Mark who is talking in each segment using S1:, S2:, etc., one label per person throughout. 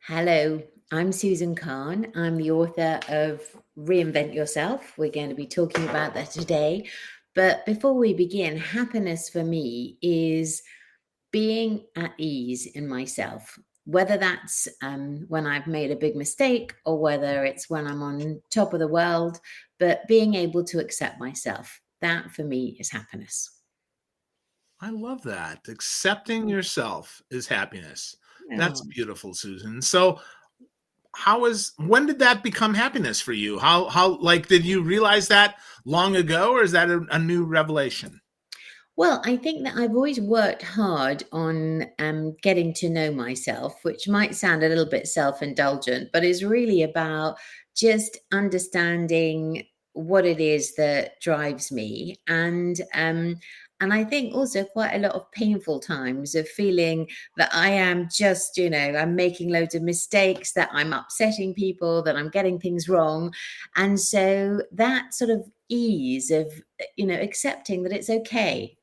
S1: Hello, I'm Susan Kahn. I'm the author of Reinvent Yourself. We're going to be talking about that today. But before we begin, happiness for me is being at ease in myself, whether that's when I've made a big mistake or whether it's when I'm on top of the world, but being able to accept myself. That for me is happiness.
S2: I love that. Accepting yourself is happiness. That's
S1: Oh.
S2: beautiful, Susan. So, when did that become happiness for you? Like, did you realize that long ago, or is that a new revelation?
S1: Well, I think that I've always worked hard on getting to know myself, which might sound a little bit self-indulgent, but is really about just understanding what it is that drives me, and I think also quite a lot of painful times of feeling that I am just, I'm making loads of mistakes, that I'm upsetting people, that I'm getting things wrong, and so that sort of ease of accepting that it's okay.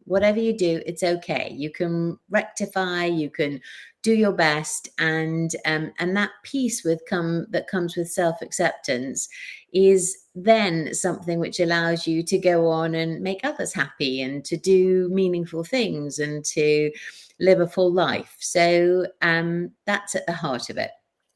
S1: Whatever you do, it's okay. You can rectify, you can do your best, and that peace that comes with self-acceptance is then something which allows you to go on and make others happy and to do meaningful things and to live a full life. So that's at the heart of it.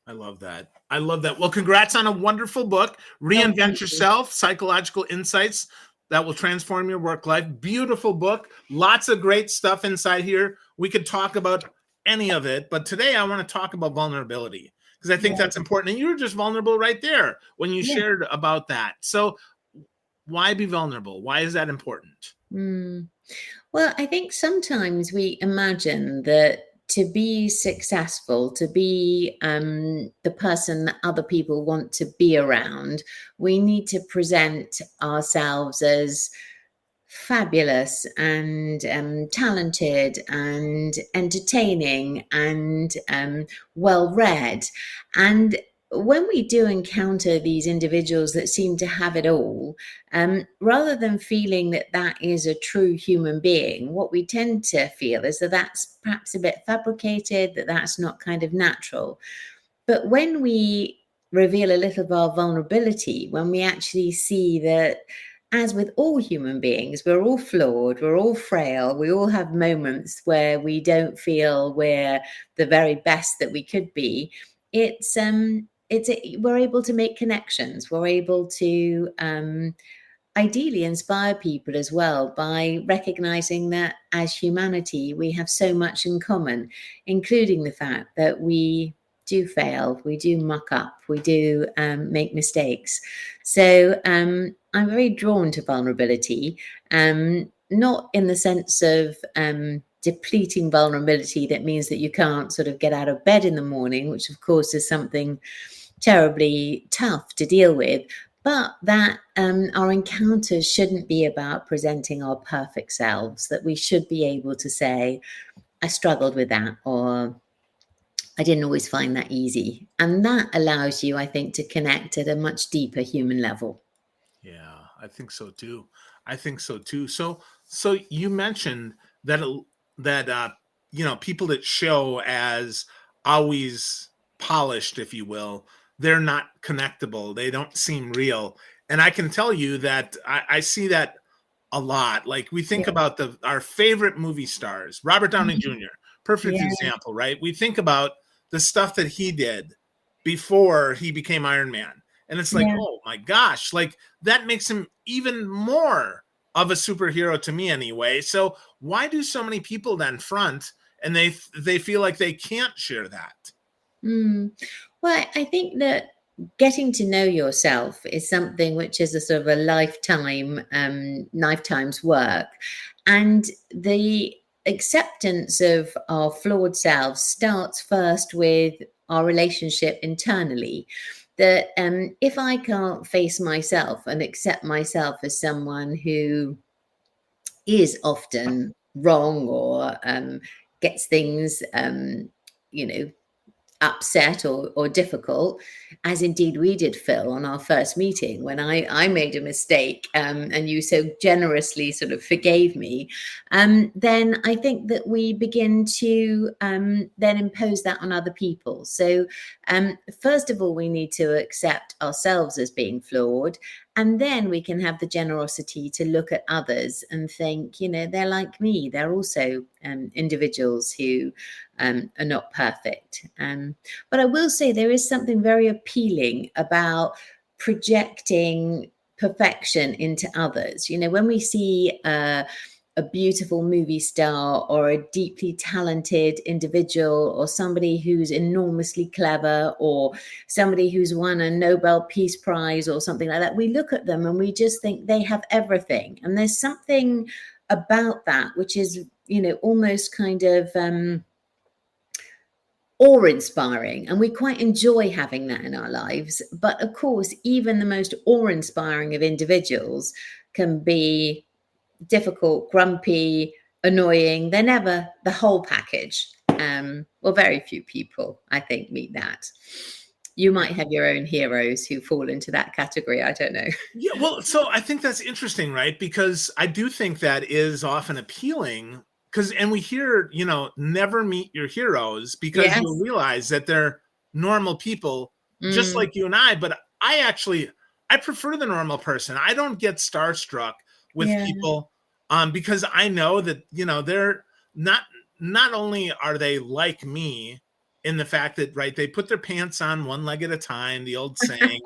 S2: I love that. I love that. Well, congrats on a wonderful book,
S1: Oh,
S2: Reinvent
S1: thank you.
S2: Yourself, Psychological Insights that will transform your work life. Beautiful book. Lots of great stuff inside here. We could talk about any of it, but today I want to talk about vulnerability because I think
S1: Yeah.
S2: that's important. And you were just vulnerable right there when you
S1: Yeah.
S2: shared about that. So, why be vulnerable? Why is that important?
S1: Mm. Well, I think sometimes we imagine that to be successful, to be the person that other people want to be around, we need to present ourselves as fabulous and talented and entertaining and well read. And when we do encounter these individuals that seem to have it all, rather than feeling that that is a true human being, what we tend to feel is that that's perhaps a bit fabricated, that that's not kind of natural. But when we reveal a little of our vulnerability, when we actually see that, as with all human beings, we're all flawed, we're all frail, we all have moments where we don't feel we're the very best that we could be. We're able to make connections. We're able to ideally inspire people as well by recognizing that as humanity, we have so much in common, including the fact that we do fail, we do muck up, we do make mistakes. So I'm very drawn to vulnerability, not in the sense of depleting vulnerability that means that you can't sort of get out of bed in the morning, which of course is something terribly tough to deal with, but that our encounters shouldn't be about presenting our perfect selves, that we should be able to say, I struggled with that, or I didn't always find that easy. And that allows you, I think, to connect at a much deeper human level.
S2: Yeah, I think so too. I think so too. So you mentioned that people that show as always polished, if you will, they're not connectable. They don't seem real. And I can tell you that I see that a lot. Like we think
S1: Yeah.
S2: about the our favorite movie stars, Robert Downey Jr., perfect
S1: Yeah.
S2: example, right? We think about the stuff that he did before he became Iron Man. And it's like,
S1: Yeah.
S2: oh my gosh, like that makes him even more of a superhero to me anyway. So why do so many people then front and they feel like they can't share that?
S1: Mm. Well, I think that getting to know yourself is something which is a sort of a lifetime's work, and the acceptance of our flawed selves starts first with our relationship internally. That if I can't face myself and accept myself as someone who is often wrong or gets things, you know, upset or difficult, as indeed we did, Phil, on our first meeting when I made a mistake, and you so generously sort of forgave me, then I think that we begin to then impose that on other people. So first of all, we need to accept ourselves as being flawed. And then we can have the generosity to look at others and think, you know, they're like me. They're also individuals who are not perfect. But I will say there is something very appealing about projecting perfection into others. You know, when we see a beautiful movie star or a deeply talented individual or somebody who's enormously clever or somebody who's won a Nobel Peace Prize or something like that, we look at them and we just think they have everything. And there's something about that which is, you know, almost kind of awe-inspiring, and we quite enjoy having that in our lives. But of course, even the most awe-inspiring of individuals can be difficult, grumpy, annoying. They're never the whole package. Well, very few people, I think, meet that. You might have your own heroes who fall into that category. I don't know.
S2: Yeah, well, so I think that's interesting, right? Because I do think that is often appealing. Because, and we hear, you know, never meet your heroes, because
S1: Yes.
S2: you'll realize that they're normal people just
S1: Mm,
S2: like you and I. But I prefer the normal person. I don't get starstruck with
S1: yeah.
S2: people, because I know that, you know, they're not, not only are they like me in the fact that, right, they put their pants on one leg at a time, the old saying,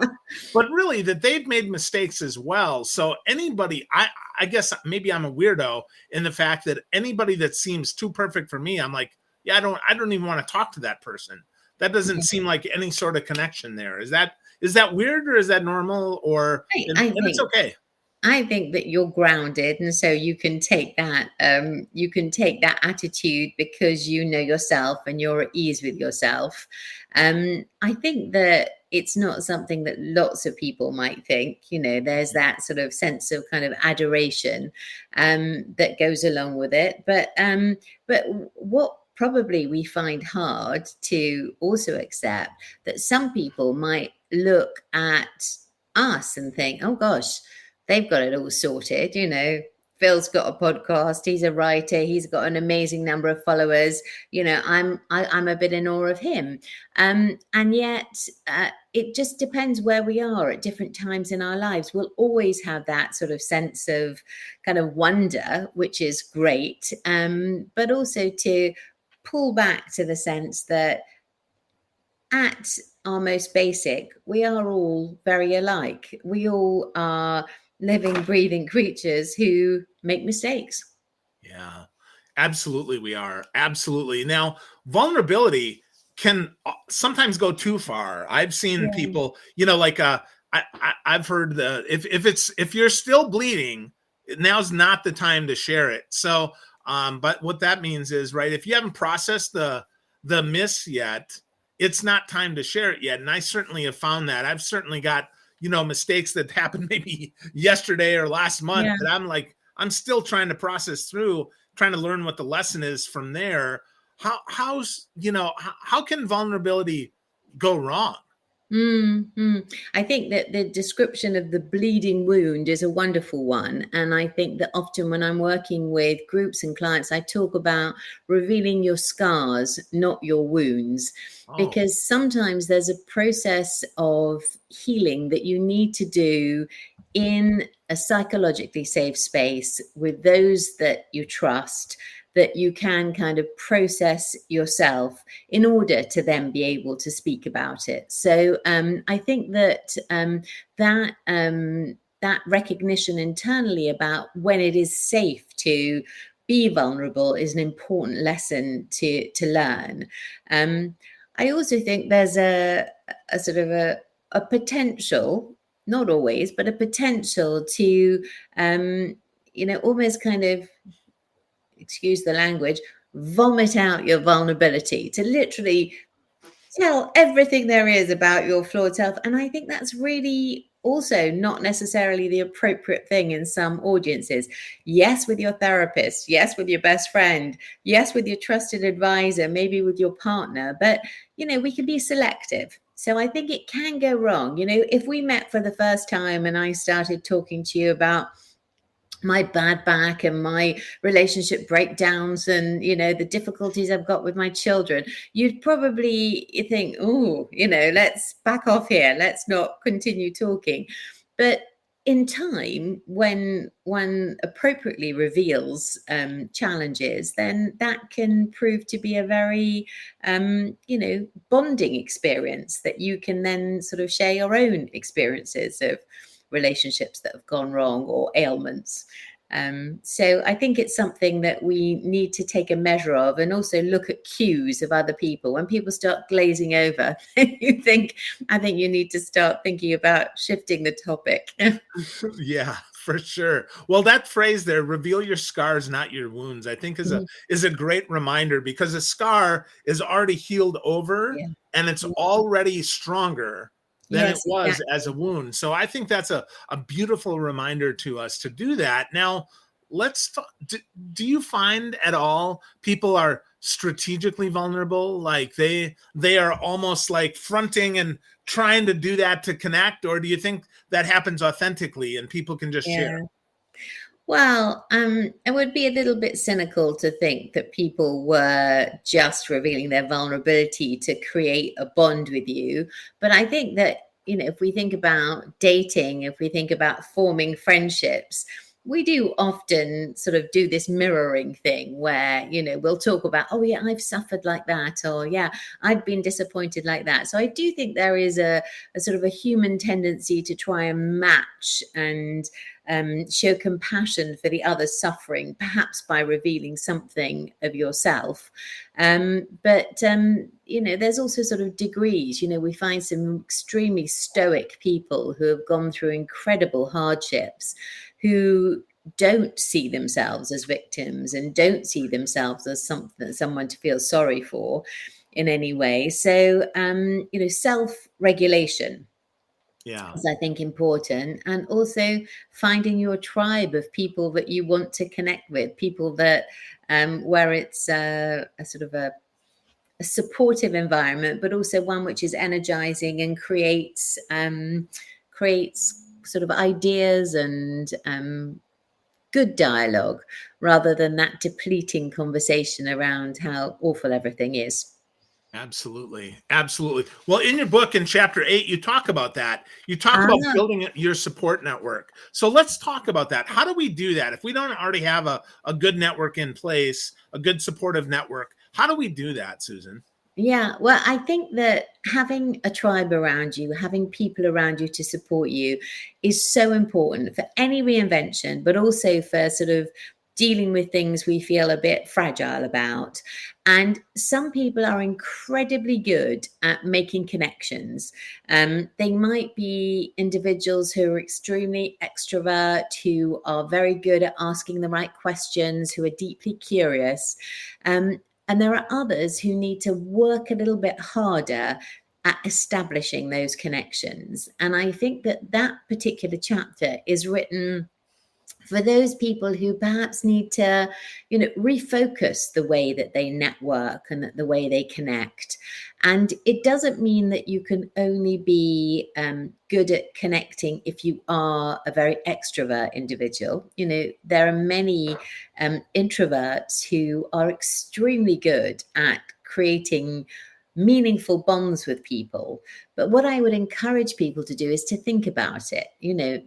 S2: but really that they've made mistakes as well. So anybody, I guess maybe I'm a weirdo in the fact that anybody that seems too perfect for me, I'm like, yeah, I don't even want to talk to that person. That doesn't seem like any sort of connection there. Is that weird, or is that normal, or
S1: I,
S2: and
S1: I
S2: it's
S1: think
S2: okay?
S1: I think that you're grounded, and so you can take that attitude because you know yourself and you're at ease with yourself. I think that it's not something that lots of people might think. You know, there's that sort of sense of kind of adoration that goes along with it. But what probably we find hard to also accept that some people might look at us and think, oh gosh, they've got it all sorted. You know, Phil's got a podcast, he's a writer, he's got an amazing number of followers. You know, I'm a bit in awe of him. And yet it just depends where we are at different times in our lives. We'll always have that sort of sense of kind of wonder, which is great, but also to pull back to the sense that at our most basic, we are all very alike. We all are living, breathing creatures who make mistakes.
S2: Yeah, absolutely. We are absolutely. Now, vulnerability can sometimes go too far. I've seen
S1: Yeah.
S2: people, you know, like I've heard the if you're still bleeding, now's not the time to share it. So, but what that means is, right, if you haven't processed the miss yet, it's not time to share it yet. And I certainly have found that. I've certainly got, you know, mistakes that happened maybe yesterday or last month
S1: Yeah.
S2: that I'm like, I'm still trying to process through, trying to learn what the lesson is from there. How's, you know, how can vulnerability go wrong?
S1: I think that the description of the bleeding wound is a wonderful one. And I think that often when I'm working with groups and clients, I talk about revealing your scars, not your wounds,
S2: Oh,
S1: because sometimes there's a process of healing that you need to do in a psychologically safe space with those that you trust, that you can kind of process yourself in order to then be able to speak about it. So I think that that recognition internally about when it is safe to be vulnerable is an important lesson to learn. Um, I also think there's a sort of a potential, not always, but a potential to almost kind of, excuse the language, vomit out your vulnerability, to literally tell everything there is about your flawed self. And I think that's really also not necessarily the appropriate thing in some audiences. Yes, with your therapist, yes, with your best friend, yes, with your trusted advisor, maybe with your partner, but we can be selective. So I think it can go wrong. If we met for the first time and I started talking to you about my bad back and my relationship breakdowns and the difficulties I've got with my children, you'd probably think, oh, let's back off here, let's not continue talking. But in time, when one appropriately reveals challenges, then that can prove to be a very bonding experience, that you can then sort of share your own experiences of relationships that have gone wrong or ailments. So I think it's something that we need to take a measure of, and also look at cues of other people. When people start glazing over, I think you need to start thinking about shifting the topic.
S2: Yeah, for sure. Well, that phrase there, reveal your scars, not your wounds, I think is a great reminder, because a scar is already healed over
S1: Yeah.
S2: and it's
S1: Yeah.
S2: already stronger than it
S1: Yes,
S2: was as a
S1: exactly.
S2: wound. So I think that's a beautiful reminder to us to do that. Now, let's talk, do you find at all people are strategically vulnerable, like they are almost like fronting and trying to do that to connect, or do you think that happens authentically and people can just share?
S1: Yeah. Well, it would be a little bit cynical to think that people were just revealing their vulnerability to create a bond with you. But I think that, if we think about dating, if we think about forming friendships, we do often sort of do this mirroring thing where, we'll talk about, oh, yeah, I've suffered like that, or yeah, I've been disappointed like that. So I do think there is a sort of a human tendency to try and match and show compassion for the other's suffering, perhaps by revealing something of yourself. But there's also sort of degrees. We find some extremely stoic people who have gone through incredible hardships, who don't see themselves as victims and don't see themselves as someone to feel sorry for in any way. So, self-regulation
S2: Yeah,
S1: is, I think, important. And also finding your tribe of people that you want to connect with, people that where it's a sort of a supportive environment, but also one which is energizing and creates sort of ideas and good dialogue, rather than that depleting conversation around how awful everything is.
S2: absolutely. Absolutely. Well, in your book in chapter 8, you talk about that. You talk about
S1: Ah,
S2: building your support network. So let's talk about that. How do we do that? If we don't already have a good network in place, a good supportive network, how do we do that, Susan?
S1: yeah, well, I think that having a tribe around you, having people around you to support you, is so important for any reinvention, but also for sort of dealing with things we feel a bit fragile about. And some people are incredibly good at making connections. They might be individuals who are extremely extrovert, who are very good at asking the right questions, who are deeply curious. And there are others who need to work a little bit harder at establishing those connections. And I think that that particular chapter is written for those people who perhaps need to, refocus the way that they network and the way they connect. And it doesn't mean that you can only be good at connecting if you are a very extrovert individual. There are many introverts who are extremely good at creating meaningful bonds with people. But what I would encourage people to do is to think about it,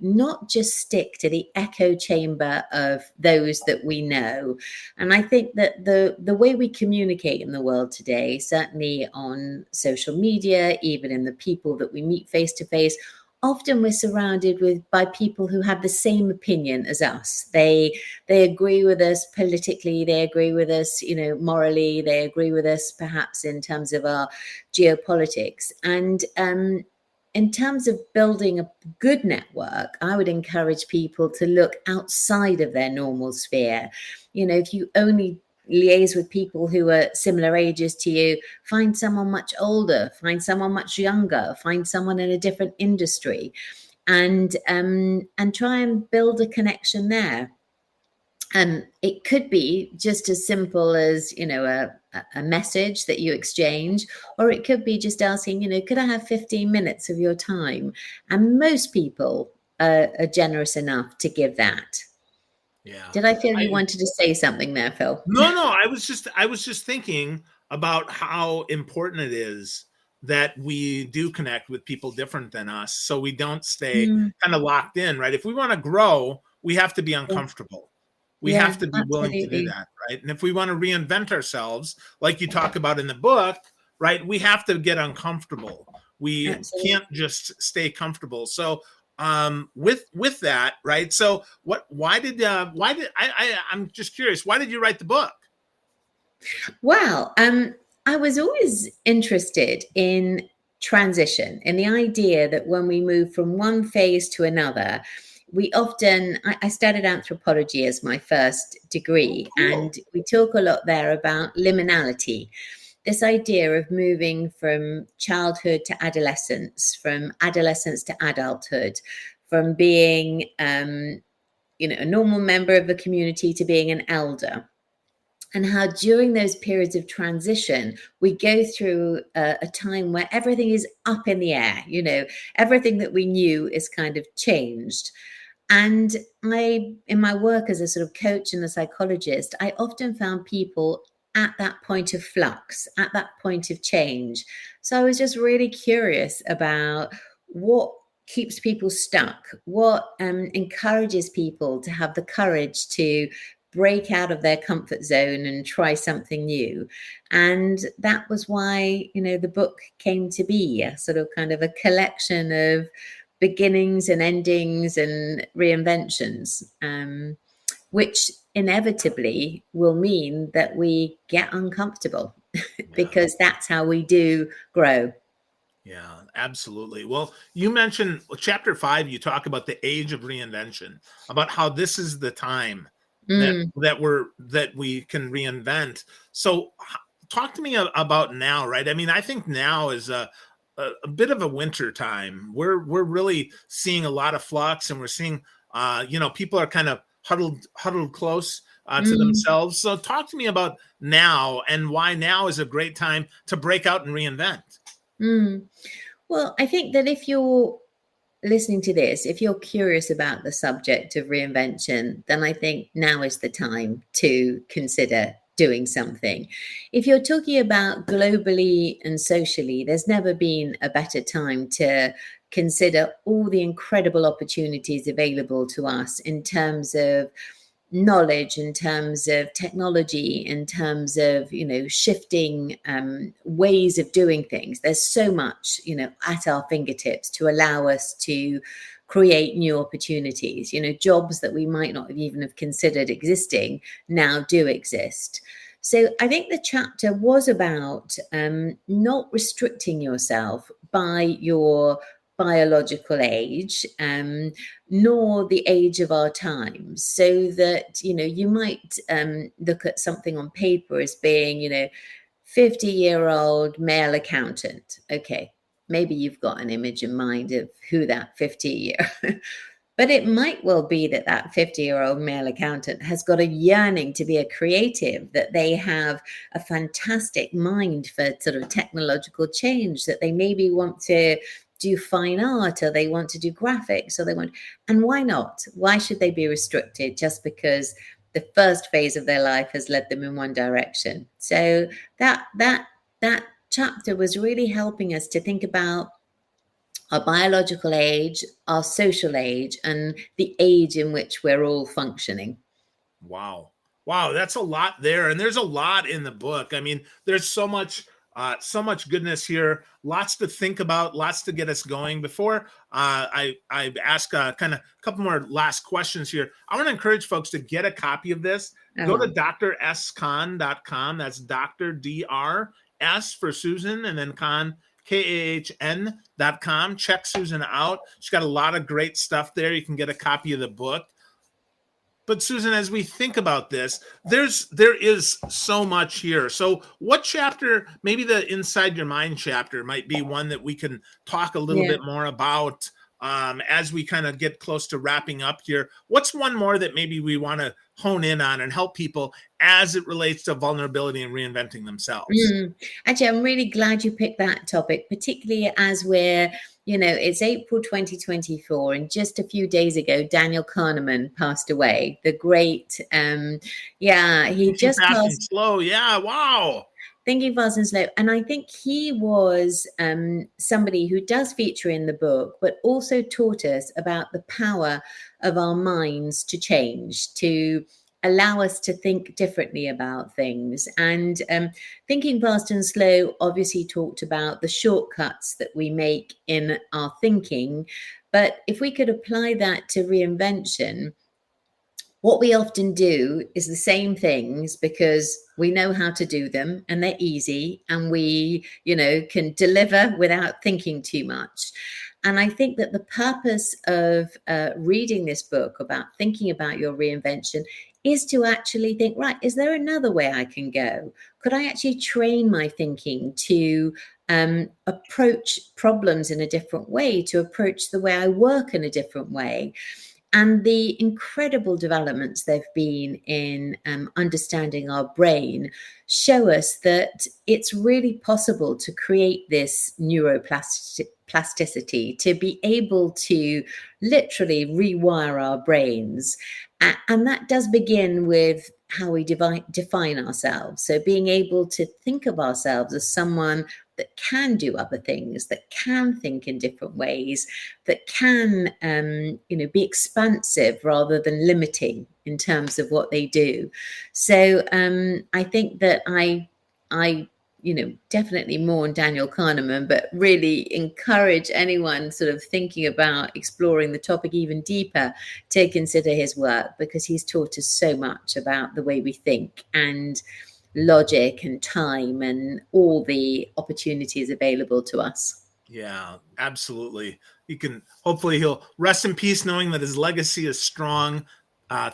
S1: not just stick to the echo chamber of those that we know. And I think that the way we communicate in the world today, certainly on social media, even in the people that we meet face to face, often we're surrounded by people who have the same opinion as us. They agree with us politically, they agree with us, morally, they agree with us perhaps in terms of our geopolitics. And in terms of building a good network, I would encourage people to look outside of their normal sphere. If you only liaise with people who are similar ages to you, find someone much older, find someone much younger, find someone in a different industry. and try and build a connection there. It could be just as simple as, a message that you exchange, or it could be just asking, could I have 15 minutes of your time? And most people are generous enough to give that.
S2: Yeah.
S1: Did I feel you
S2: I
S1: wanted to say something there, Phil?
S2: No, I was just thinking about how important it is that we do connect with people different than us so we don't stay
S1: Mm,
S2: kind of locked in, right? If we want to grow, we have to be
S1: yeah,
S2: uncomfortable. We have
S1: yeah,
S2: to be willing to do
S1: absolutely.
S2: that, right? And if we want to reinvent ourselves, like you talk about in the book, right, we have to get uncomfortable. We
S1: Absolutely.
S2: can't just stay comfortable. So with that, right? So why did I'm just curious, why did you write the book?
S1: Well, I was always interested in transition, in the idea that when we move from one phase to another, I studied anthropology as my first
S2: Oh,
S1: degree,
S2: cool.
S1: and we talk a lot there about liminality, this idea of moving from childhood to adolescence, from adolescence to adulthood, from being, a normal member of a community to being an elder, and how during those periods of transition we go through a time where everything is up in the air, everything that we knew is kind of changed. And in my work as a sort of coach and a psychologist, I often found people at that point of flux, at that point of change. So I was just really curious about what keeps people stuck, what encourages people to have the courage to break out of their comfort zone and try something new. And that was why, the book came to be a sort of kind of a collection of beginnings and endings and reinventions, which inevitably will mean that we get uncomfortable
S2: Yeah.
S1: because that's how we do grow.
S2: Yeah, absolutely. Well, you mentioned chapter 5, you talk about the age of reinvention, about how this is the time that
S1: Mm,
S2: we can reinvent. So talk to me about now, right? I mean, I think now is a bit of a winter time. We're really seeing a lot of flux, and we're seeing people are kind of huddled close to
S1: mm,
S2: themselves. So talk to me about now and why now is a great time to break out and reinvent.
S1: mm. Well, I think that if you're listening to this, if you're curious about the subject of reinvention, then I think now is the time to consider doing something. If you're talking about globally and socially, there's never been a better time to consider all the incredible opportunities available to us in terms of knowledge, in terms of technology, in terms of shifting ways of doing things. There's so much at our fingertips to allow us to create new opportunities. Jobs that we might not have even have considered existing now do exist. So I think the chapter was about not restricting yourself by your biological age, nor the age of our times, so that you might look at something on paper as being 50-year-old male accountant. Okay, maybe you've got an image in mind of who that 50-year but it might well be that that 50-year-old male accountant has got a yearning to be a creative, that they have a fantastic mind for sort of technological change, that they maybe want to do fine art, or they want to do graphics, or they want, and why not? Why should they be restricted just because the first phase of their life has led them in one direction? So that chapter was really helping us to think about our biological age, our social age, and the age in which we're all functioning.
S2: Wow. Wow, that's a lot there. And there's a lot in the book. I mean, there's so much goodness here, lots to think about, lots to get us going. Before I ask kind of a couple more last questions here, I want to encourage folks to get a copy of this. Go to
S1: Oh,
S2: drscahn.com. That's Dr. D-R-S for Susan, and then Kahn, Kahn.com. Check Susan out. She's got a lot of great stuff there. You can get a copy of the book. But Susan, as we think about this, there is so much here. So what chapter, maybe the inside your mind chapter might be one that we can talk a little
S1: yeah.
S2: bit more about as we kind of get close to wrapping up here, what's one more that maybe we want to hone in on and help people as it relates to vulnerability and reinventing themselves?
S1: Actually, I'm really glad you picked that topic, particularly as it's April 2024, and just a few days ago, Daniel Kahneman passed away. The great, he
S2: Thinking
S1: just
S2: fast and
S1: passed.
S2: slow. Yeah. Wow.
S1: Thinking Fast and Slow. And I think he was somebody who does feature in the book, but also taught us about the power of our minds to change, to allow us to think differently about things. And Thinking Fast and Slow obviously talked about the shortcuts that we make in our thinking. But if we could apply that to reinvention, what we often do is the same things because we know how to do them and they're easy and we, can deliver without thinking too much. And I think that the purpose of reading this book about thinking about your reinvention is to actually think, right, is there another way I can go? Could I actually train my thinking to approach problems in a different way, to approach the way I work in a different way? And the incredible developments there have been in understanding our brain show us that it's really possible to create this neuroplasticity, to be able to literally rewire our brains. And that does begin with how we define ourselves. So being able to think of ourselves as someone that can do other things, that can think in different ways, that can, be expansive rather than limiting in terms of what they do. So I think that I, definitely mourn Daniel Kahneman, but really encourage anyone sort of thinking about exploring the topic even deeper to consider his work, because he's taught us so much about the way we think and logic and time and all the opportunities available to us.
S2: Yeah, absolutely. Hopefully he'll rest in peace knowing that his legacy is strong.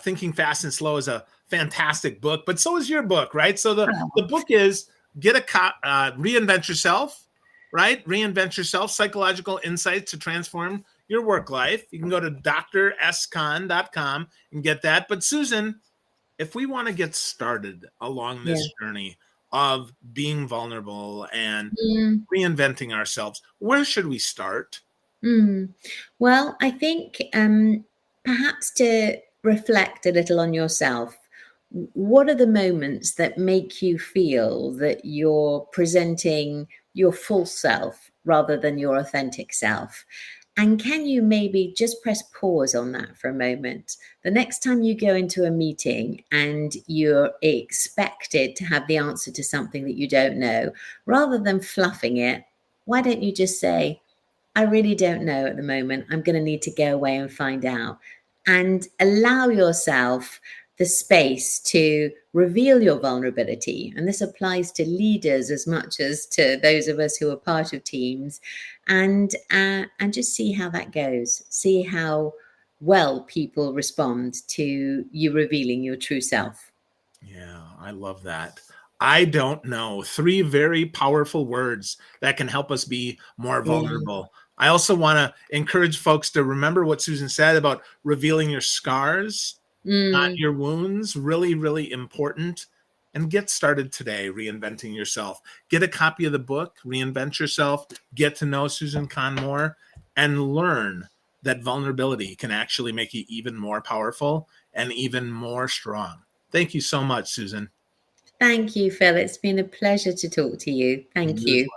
S2: Thinking Fast and Slow is a fantastic book, but so is your book, right? So the book is Reinvent Yourself, right? Reinvent Yourself, Psychological Insights to Transform Your Work Life. You can go to drscon.com and get that. But Susan, if we want to get started along
S1: Yeah.
S2: this journey of being vulnerable and
S1: Mm.
S2: reinventing ourselves, where should we start?
S1: Mm. Well, I think perhaps to reflect a little on yourself. What are the moments that make you feel that you're presenting your full self rather than your authentic self? And can you maybe just press pause on that for a moment? The next time you go into a meeting and you're expected to have the answer to something that you don't know, rather than fluffing it, why don't you just say, I really don't know at the moment. I'm going to need to go away and find out. And allow yourself the space to reveal your vulnerability. And this applies to leaders as much as to those of us who are part of teams. And just see how that goes. See how well people respond to you revealing your true self.
S2: Yeah, I love that. I don't know. Three very powerful words that can help us be more
S1: Yeah.
S2: vulnerable. I also want to encourage folks to remember what Susan said about revealing your scars, not
S1: Mm.
S2: your wounds. Really, really important. And get started today, reinventing yourself. Get a copy of the book, Reinvent Yourself. Get to know Susan Kahn more and learn that vulnerability can actually make you even more powerful and even more strong. Thank you so much, Susan.
S1: Thank you, Phil. It's been a pleasure to talk to you. Thank
S2: You as
S1: you.